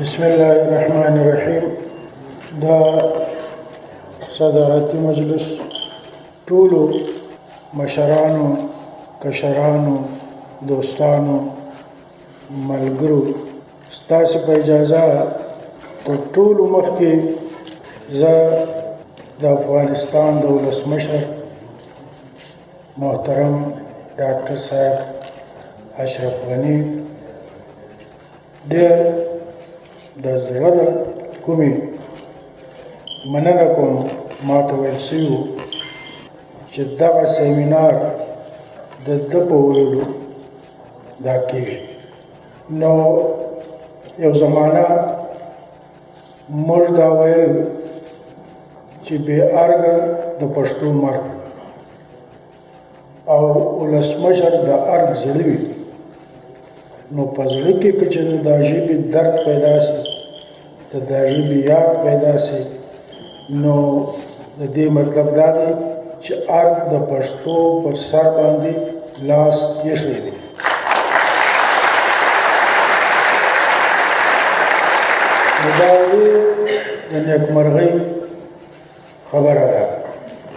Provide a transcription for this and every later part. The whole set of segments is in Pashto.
بسم الله الرحمن الرحیم. دا صدارتی مجلس ټولو مشرانو، کشرانو، دوستانو، ملګرو، ستاسو په اجازه تر ټولو مخکې زه د افغانستان د ولسمشر محترم ډاکټر صاحب اشرف غني ډېر د زړه کومې مننه کوم. ما ته ویل شوي وو چې دغه سیمینار د ده په ویلو دا کېږي. نو یو زمانه موږ دا ویل چې بې ارګه د پښتو مرګ، او ولسمشر د ارګ زړه وي، نو په زړه کې که چې د ژبې درد پیدا شي، د ژبې یاد پیدا شي، نو د دې مطلب دا دی چې ارګ د پښتو پر سر باندې لاس ایښی دی. نو دا د نیکمرغۍ خبره ده.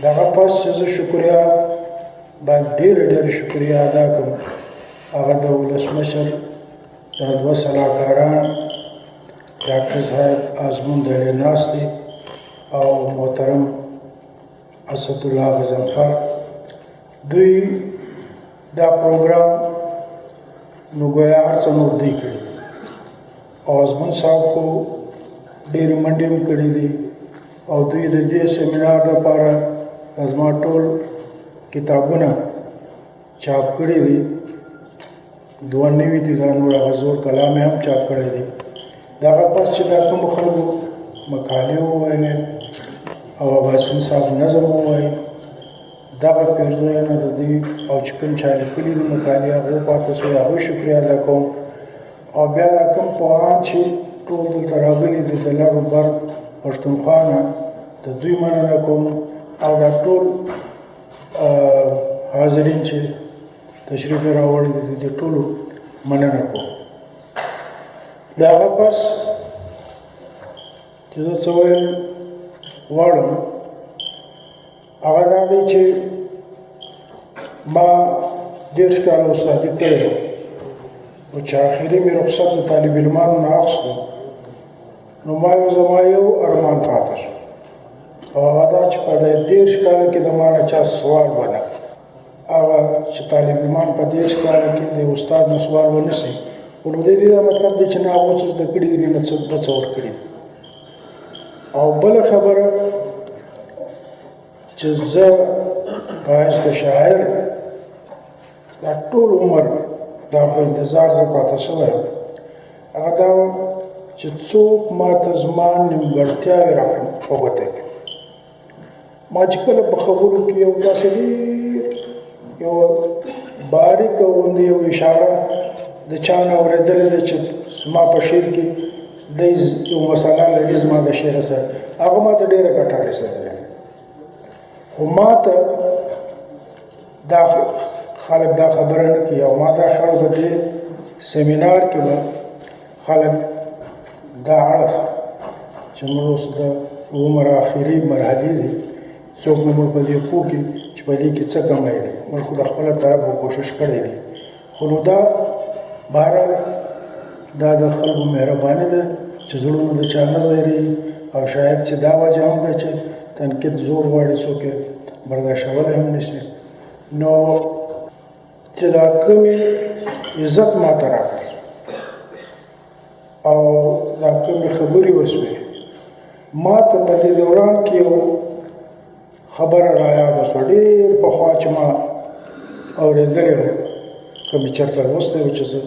دغه پس چې زه شکریا باید ډېره شکریا ادا کړم، هغه د ولسمشر دا دوه سلاکاران ډاکټر صاحب آزمون دلې ناست دي او محترم اسدالله غضنفر. دوی دا پروګرام نو ګویا هر څه نور دی کړي، او آزمون صاحب خو ډېرې منډې هم کړي دي، او دوی د دې سیمینار لپاره زما ټول کتابونه چاپ کړي دي. دوه نوي دي، دا نور هغه زوړ کلام یې هم چاپ کړی دی. دغه پس چې دا کومو خلکو مقالې وویلې او عباسین صاحب نظم ووایي، دغه پیرزویونه د دوی او چې کوم چا لیکلي دي مقالې هغو پاتې شوی، هغوی شکریا ادا کوم. او بیا دا کوم پوهان چې ټول دلته راغلي دي د لر و بر پښتونخوا نه، د دوی مننه کوم. او دا ټول حاضرین چې تشریف یې راوړی دي د ټولو مننه کوم. د هغه پس چې زه څه ویل غواړم هغه دا دی چې ما 30 کاله استادي کړې وه، او چې اخري مې رخصت د طالب علمانو نه اخیستو، نو زما یو ارمان پاتې شو، او هغه دا چې په دې 30 کاله کې د ما نه چا سوال ونه کړ. هغه چې طالب علمان په 30 کاله کې د استاد نه سوال ونه شي، خو نو د دې دا مطلب دی چې نه هغو څه زده کړي دي، نه څه ورکړي دي. او بله خبره چې زه په حیث د شاعر دا ټول عمر دا په انتظار زه پاته شوی یم، هغه دا وه چې څوک ماته زما نیمګړتیاوې راوګوته کړي. ما چې کله په خبرو کې یو داسې یو باریکه غوندې یو اشاره د چا نه اورېدلې ده چې زما په شعر کې دی یو مسله لري زما د شعر سره، هغه ما ته ډېره ګټه رسېدلې ده. خو ما ته دا خلک دا خبره نه کوي، او ما دا خلک په دې سیمینار کې به خلک دا اړخ چې موږ اوس د عمر آخري مرحلې دي، څوک نه موږ په دې پوه کړي چې په دې کې څه کمی دی. موږ خو د خپله طرفه کوشش کړی دی، خو نو دا بهرحال دا د خلکو مهرباني ده چې زړونه د چا نه ځایري، او شاید چې دا وجه هم ده چې تنقید زور غواړي، څوک یې برداشتولی هم نشي. نو چې دا کومې عزت ما ته راکړ او دا کومې خبرې وشوې، ما ته په دې دوران کې یو خبره رایاده شوه، ډېر پخوا چې ما اورېدلې وه، که مې چېرته لوستی و چې زه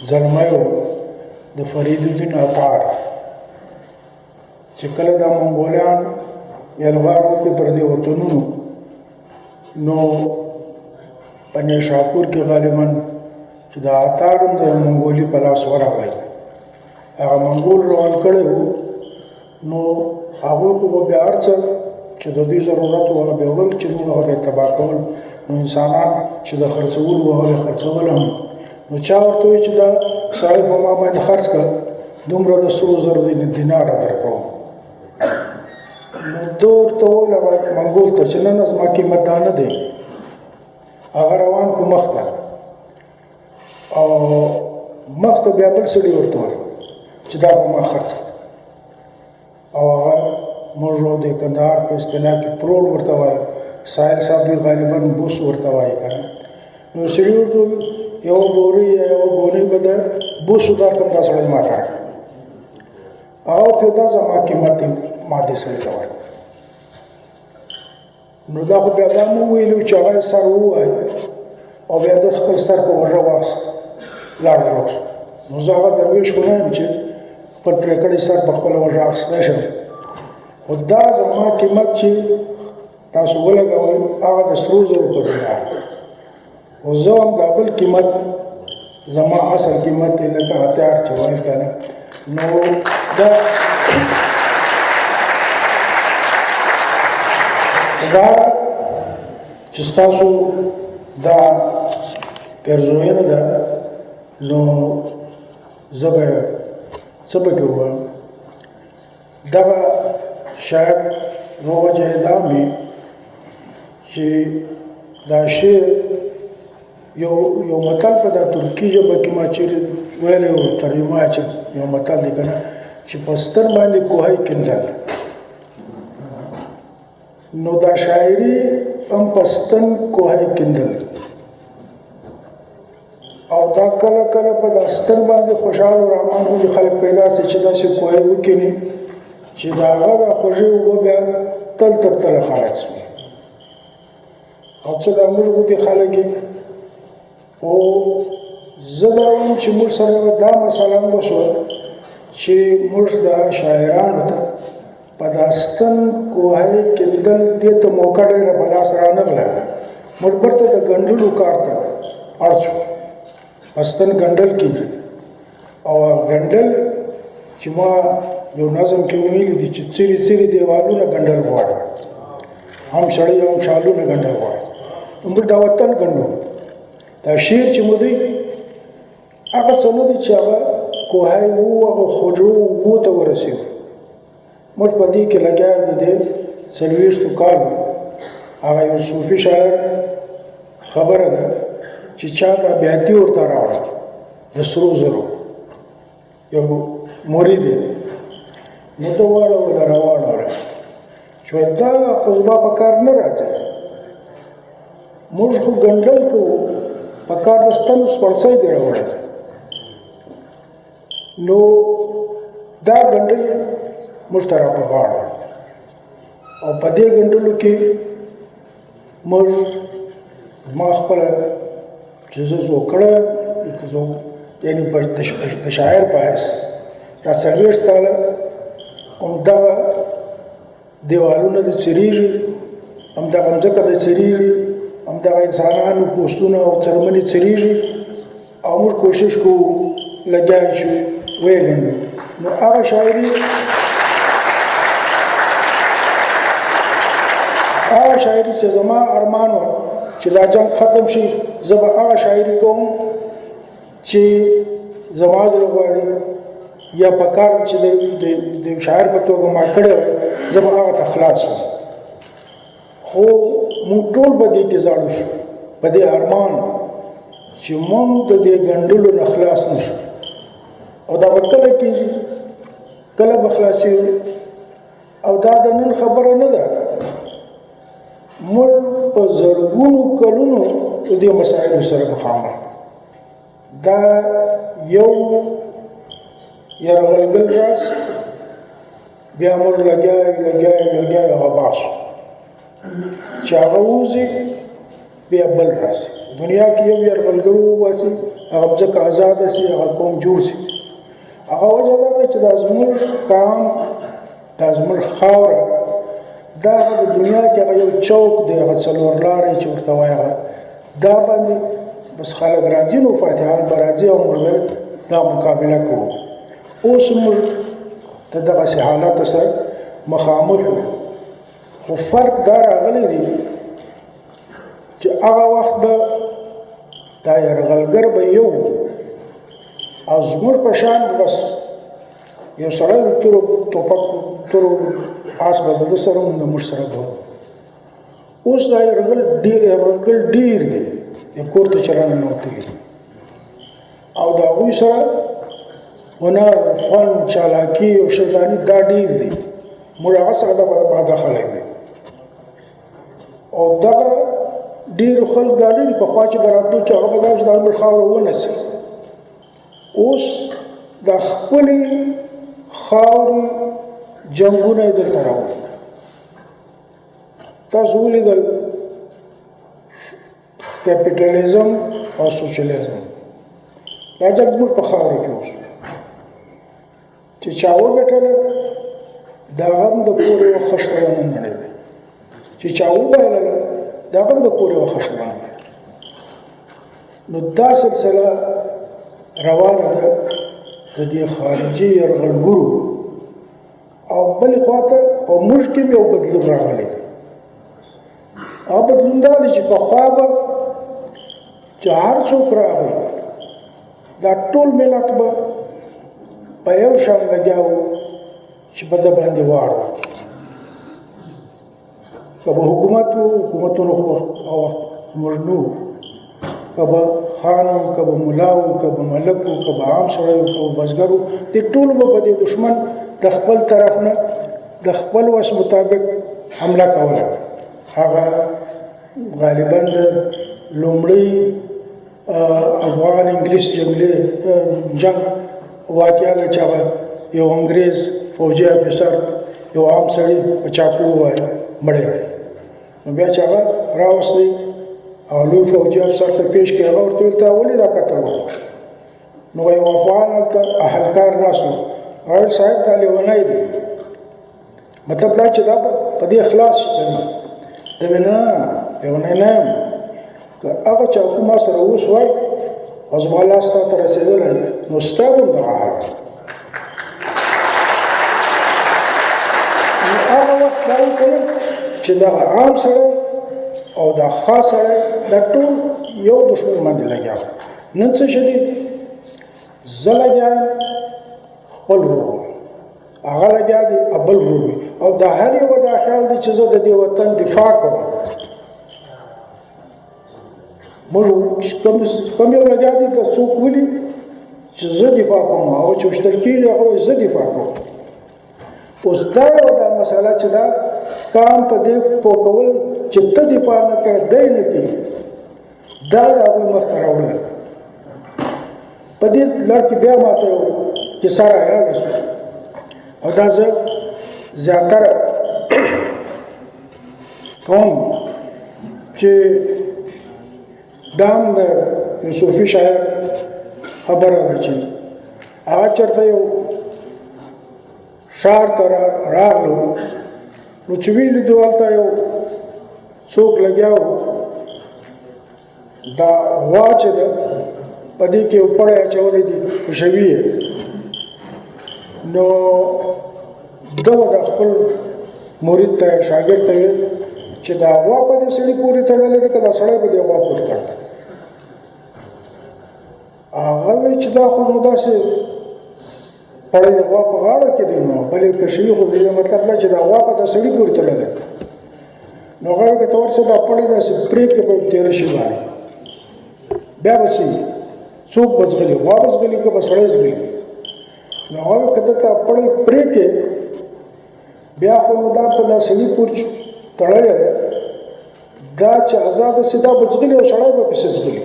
زلمی وم، د فریدالدین عطار چې کله دا منګولیان یلغار وکړي پر دې وطنونو، نو په نیشاپور کې غالبا چې د عطار هم د منګولي په لاس ورغلی، هغه منګول روان کړی و، نو هغوی خو به بیا هر څه چې د دوی ضرورت و هغه بیا وړل، چې نور هغه بیا تباه کول. نو انسانان چې د خرڅولو و هغه خرڅول هم، نو چا ورته وایي چې دا سړی په ما باندې خرڅ کړه، دومره د سرو زرو دیناره درکوم. نو ده ورته وویل هغه منګول ته چې نه نه زما قیمت دا نه دی. هغه روان کو مخ ته او مخ ته بیا بل سړي ورته وویل چې دا به ما خرڅ کړه. او هغه موږ د کندهار په اصطلاح کې پرول ورته وایو، ساحل صاحب دوی غالبا بوس ورته وایي که نه. نو سړي ورته وویل یوه بورۍ یا یوه ګونۍ به د بوسو درکړم، دا سړی ما ته راکړه. هغه ورته ویل دا زما قیمت دی، ما دې سړي ته ورکړه. نو دا خو بیا دا مو ویلو چې هغه سر ووایي او بیا د خپل سر په وژه واخیست لاړ وروت. نو زه هغه درویش خو نه یم چې خپل پرې کړی سر په خپله وژه اخیستی شم، خو دا زما قیمت چې تاسو ولګوئ هغه د سرو زرو په دینار، خو زه هم دا بل قیمت زما اصل قیمت دی لکه هتیار چې وایي که نه. نو دا چې ستاسو دا پیرزوینه ده نو زه به څه پکې ووایم. دغه شاید وجه یې دا وي چې دا شعر یو متل په دا ترکي ژبه کې ما چیرې ویلی و ترجمه چې یو متل دی که نه چې په ستن باندې کوهی کیندل. نو دا شاعري هم په ستن کوهی کیندل او دا کله کله په دا ستن باندې خوشحال و رحمان ولې خلک پیدا سي چې داسې کوهی وکیني چې د هغه د خوږې اوبه بیا تل تر تله خلک څښي او څه دا موږ غوندې خلک یې. خو زه دا وایم چې موږ سره دا مسله هم وشوه چې موږ دا شاعرانو ته په دا ستن کوهی کیندل دې ته موقع ډېره په لاس رانغله. موږ بیرته د ګنډلو کار ته اړ شو. په ستن ګنډل کېږي او ګنډل چې ما یو نظم کې ویلي دي چې څیرې څیرې دیوالونه ګنډل غواړي، هم سړی هم شالونه ګنډل غواړي. موږ دا وطن ګنډو. دا شعر چې مو دی هغه څه نه دی چې هغه کوهی وو هغه خوږو اوبو ته ورسېږو. موږ په دې کې لګیا یو د 40 کالو. هغه یو صوفي شاعر خبره ده چې چا ته بیاتي ورته راوړه د سرو زرو، یو مرید یې نو ته واړوله راواړوله چې دا خو زما په کار نه راځي، موږ خو ګنډل کوو، په کار د ستنو سپړڅی دې راوړی. نو دا ګنډل موږ ته را په غاړه او په دې ګنډلو کې موږ ما خپله چې زه زوکړه یعنې د شاعر په حیث دا 40 کاله همدغه دیوالونه د څیرېږي، همدغه مځکه د څیرېږي، همدغه انسانانو پوستونه او څرمنې څیرېږي او موږ کوشش کوو لګیا شو ویې ګنډو. نو هغه شاعري چې زما ارمان و چې دا جنگ ختم شي، زه به هغه شاعري کوم چې زما زړه غواړي یا په کار چې د شاعر په توګه ما کړی وای زه به هغه ته خلاص شم. خو موږ ټول به دې کې زاړه شو په دې ارمان چې موږ د دې ګنډلو نه خلاص نه شو. او دا به کله کېږي، کله به خلاصېږو. او دا د نن خبره نه ده، موږ په زرګونو کلونو د دې مسایلو سره مخامخ. دا یو یرغلګل راسي، بیا موږ لګیا هغه باس چې هغه وځي بیا بل راسي. دنیا کې یو یرغلګر وواسي، هغه ځکه آزاده سي، هغه قوم جوړ سي. هغه وجه دا ده چې دا زموږ قام، دا زموږ خاوره، دا د دنیا کې هغه یو چوک دی، هغه څلور لارې چې ورته وایي، هغه دا باندې بس خلک راځي نو فاتحان به راځي او موږ دا مقابله کوو. اوس موږ د دغسې حالت سره مخامخ یو. خو فرق دا راغلی دی چې هغه وخت به دا یرغلګر به یو او زموږ په شان بس یو سړی تور ټوپک تور آس به د سره موږ سره به اوس دا یرغل ډیر دی د کور ته چرانه نوتلی او د هغوی سره هنر فن چالاکي او شیطاني دا ډیر دی موږ هغه سره د باده خلک دی او دغه ډیر خلک دا نه دي پخوا چې به راتلو چې هغه به دا چې د امر خاوره ونسي اوس د خپلې خاورې جنګونه یې دلته راوړي تاسو ولیدل کیپیټالیزم او سوشلیزم دا جنګ زموږ په خاوره کې اوس چې چا وګټله د هغه هم د کور یوه خښته ونه نړېده چې چا وبایلله د هغه هم د کور یوه خښته ونه نړېده نو دا سلسله روانه ده د دې خارجي یرغلګرو او بلې خواته په موږ کې یو بدلون راغلی دی هغه بدلون دا دی چې پخوا به چې هر څوک راغی دا ټول ملت به په یو شان لګیا وو چې په ده باندې وار وکړي که به حکومت و حکومتونو خو موږ نه وو که به خان و که به ملا و که به ملک و که به عام سړی و که به بزګر و دې ټولو به په دې دښمن د خپل طرف نه د خپل وس مطابق حمله کوله هغه غالبا د لومړی افغان انګلیس جنګ واقعه ده چې هغه یو انګریز فوجي افیسر یو عام سړي په چاقو ووایه مړی کړي نو بیا چې هغه راوستی او لوی فوجي افسر ته پیش کړي هغه ورته ویل تا ولې دا قتل وکړ نو یو افغان هلته اهلکار ناست و هغه ویل صاحب دا لیونی دی مطلب دا چې دا په دې خلاص شي ده ویل نه لیونی نه یم که هغه چاقو ما سره اوس وای او زما لاس تا ته رسېدلی نو ستا به هم دغه حال نو هغه وخت دا وکړل چې دغه عام سړی او دا خاص سړی دا ټول یو دښمن باندې لګیا وو نن څه شي دي زه لګیا یم خپل ورور هغه لګیا دی بل ورور او د هر یو دا خیال دی چې زه د دې وطن دفاع کوم موږ کوم یو لګیا دي که څوک ولي چې زه دفاع کوم او چې وشتل کېږي هغه وایي زه دفاع کوم اوس دا یو دا مسله چې دا کام په دې پوه کول چې ته دفاع نه کوې دی نه کوي دا د هغوی مخته راوړل په دې لړ کې بیا ماته یو کیسه رایاده شوه او دا زه زیاتره کوم چې دا هم د یو صوفي شاعر خبره ده چې هغه چېرته یو ښار ته راغلو نو چې ویلي دي هلته یو څوک لګیا و دا غوا چې ده په دې کې یو پړی اچولی دي خوشوي یې نو ده به د خپل مرید ته شاګرد ته ویل چې دا غوا په دې سړي پورې تړلی ده که دا سړی په دې غوا پورې تړلی هغه وایي چې دا خو نو داسې پړی د غوا په غاړه کې دی نو بلې کشوي خو دې مطلب دا چې دا غوا په دا سړي پورې تړلی ده نو هغه وایي که ته ورسه دا پړی داسې پرې کړې په تېره شي باندې بیا به څه وي څوک به ځغلي غوا به ځغلي که به سړی ځغلي نو هغه وایي که ته دا پړی پرې کړې بیا خو نو دا په دا سړي پورې تړلی دی دا چې ازاده سي دا به ځغلي او سړی به پسې ځغلي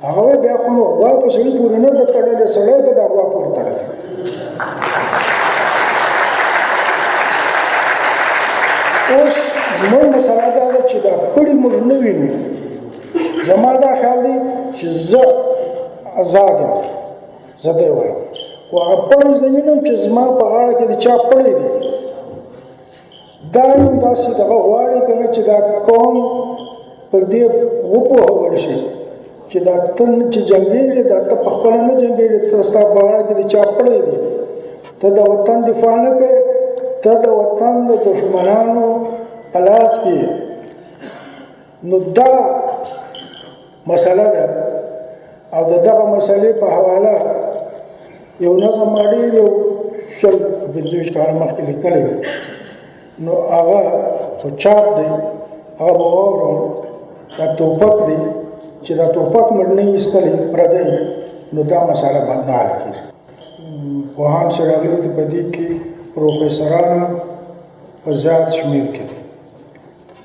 هغه وایي بیا خو نو غوا په سړي پورې نه ده تړلی سړی به دا غوا پورې تړلی اوس زموږ مسله دا ده چې دا پړي موږ نه وینو زما دا خیال دی چې زه ازاد یم زه دی وایم خو هغه پړی زه وینم چې زما په غاړه کې د چا پړی دی دا یو داسې دغه غواړي که نه چې دا قوم پر دې وپوهول شي چې دا ته چې جنګېږې دا ته پخپله نه جنګېږې ته ستا په غاړه کې د چا پړی دی ته د وطن دفاع نه کوې ته د وطن د دښمنانو په لاس کې نو دا مسله ده او د دغه مسلې په حواله یو نظم ما ډېر یو شل 25 کاله مخکې لیکلی نو هغه خو چاپ دی هغه به واورم دا توپک دی چې دا توپک موږ نه ایستلی پردی نو دا مسله به نه حل کېږي پوهان چې راغلي دي په دې کې پروفیسرانو په زیات شمېر کې دي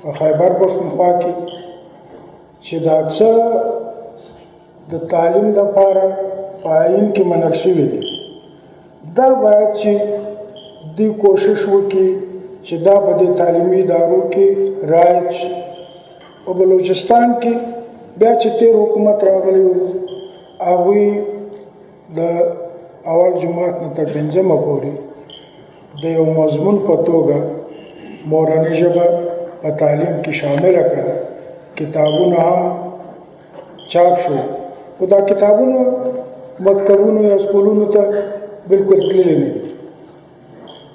په خیبر پښتونخوا کې چې دا څه د تعلیم دپاره په آیین کې منل شوي دي دا باید چې دوی کوشش وکړي چې دا په دې تعلیمي ادارو کې رایج شي په بلوچستان کې بیا چې تیر حکومت راغلی و هغوی د اول جماعت نه تر پنځمه پورې د یو مضمون په توګه مورنۍ ژبه په تعلیم کې شامله کړه کتابونه هم چاپ شو خو دا کتابونه مکتبونو یا سکولونو ته بلکل تللي نه دي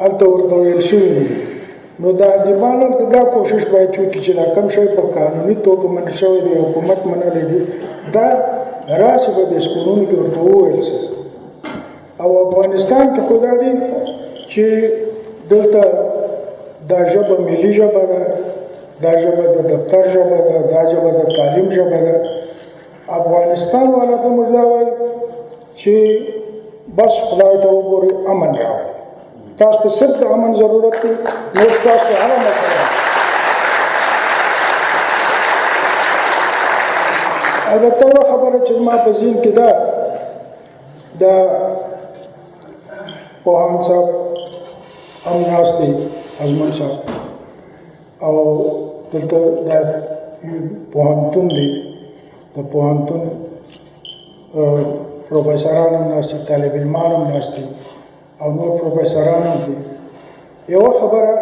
هلته ورته ویل شوي نه دي نو د ادیبانو هلته دا کوشش باید وکړي چې دا کوم شی په قانوني توګه منل شوی دی حکومت منلی دی دا راشي به د سکولونو کې ورته وویل شي او افغانستان کې خو دا دی چې دلته دا ژبه ملي ژبه ده دا ژبه د دفتر ژبه ده دا ژبه د تعلیم ژبه ده افغانستان والا ته موږ دا وایو چې بس خدای ته وګورئ امن راوړئ تاسو ته صرف د امن ضرورت دی نور ستاسو هره مسله البته یوه خبره چې زما په ذهن کې ده د پوهاند صاحب هم ناست دی ازمن صاحب او دلته دا پوهنتون دی د پوهنتون پروفیسران هم ناست دي طالب علمان هم ناست دي او نور پروفیسران هم دي یوه خبره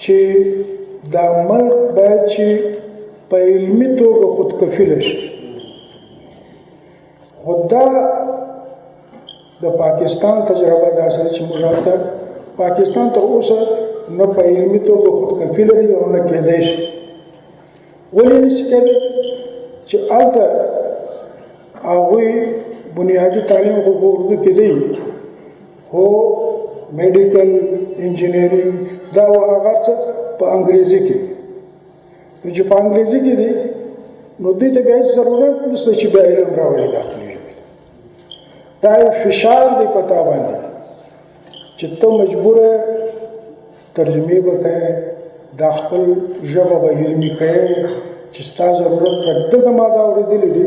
چې دا ملک باید چې په علمي توګه خودکفیله شي خو دا د پاکستان تجربه داسې چې موږ راته پاکستان تر اوسه نه په علمي توګه خودکفیله دي او نه کېدی شي ولې نشي کېدی چې هلته هغوی بنیادي تعلیم خو په اردو کې دی خو میډیکل انجینرینګ دا هغه څه په انګریزي کې نو چې په انګریزي کې دی نو دوی ته بیا ضرورت نشته چې بیا علم راولي داخلي ژبې دا یو فشار دی په تا باندې چې ته مجبوره ترجمې به کوې دا خپل ژبه به علمي کوې چې ستا ضرورت پرته دلته ما دا اورېدلی دي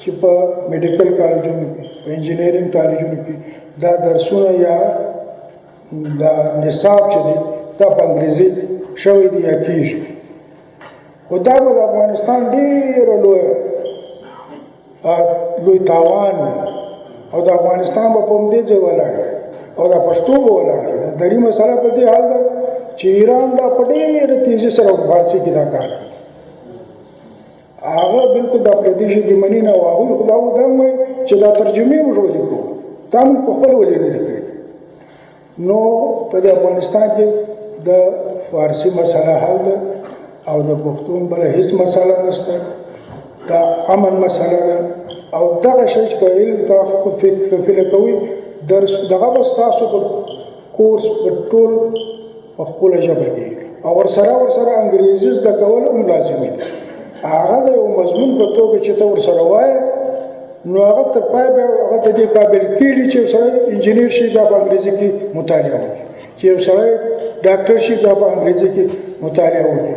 چې په میډیکل کالجونو کې په انجینرینګ کالجونو کې دا درسونه یا دا نصاب چې دی دا په انګریزي شوی دی یا کېږي خو دا به د افغانستان ډېره لوی تاوان او د افغانستان به په همدې ځای ولاړ او دا پښتو به ولاړ د دري مسله په دې حال ده چې ایران دا په ډېره تیزي سره په فارسي کې دا کار کوي هغه بالکل دا پردي ژبې مني نه او هغوی خو دا هم وایي چې دا ترجمې موږ ولیکو دا موږ په خپله ولې نه ده کړې نو په دې افغانستان کې د فارسي مسله حل ده او د پښتون بله هېڅ مسله نشته دا امن مسله ده او دغه شی چې په علم دا خودکفیله کوي دغه به ستاسو په کورس په ټول په خپله ژبه کې او ورسره انګریزي زده کول هم لازمي دي هغه د یو مضمون په توګه چې ته ورسره وایې نو هغه تر پای به هغه ته دې قابل کېږي چې یو سړی انجینر شي بیا په انګریزي کې مطالعه وکړي چې یو سړی ډاکټر شي بیا په انګریزي کې مطالعه وکړي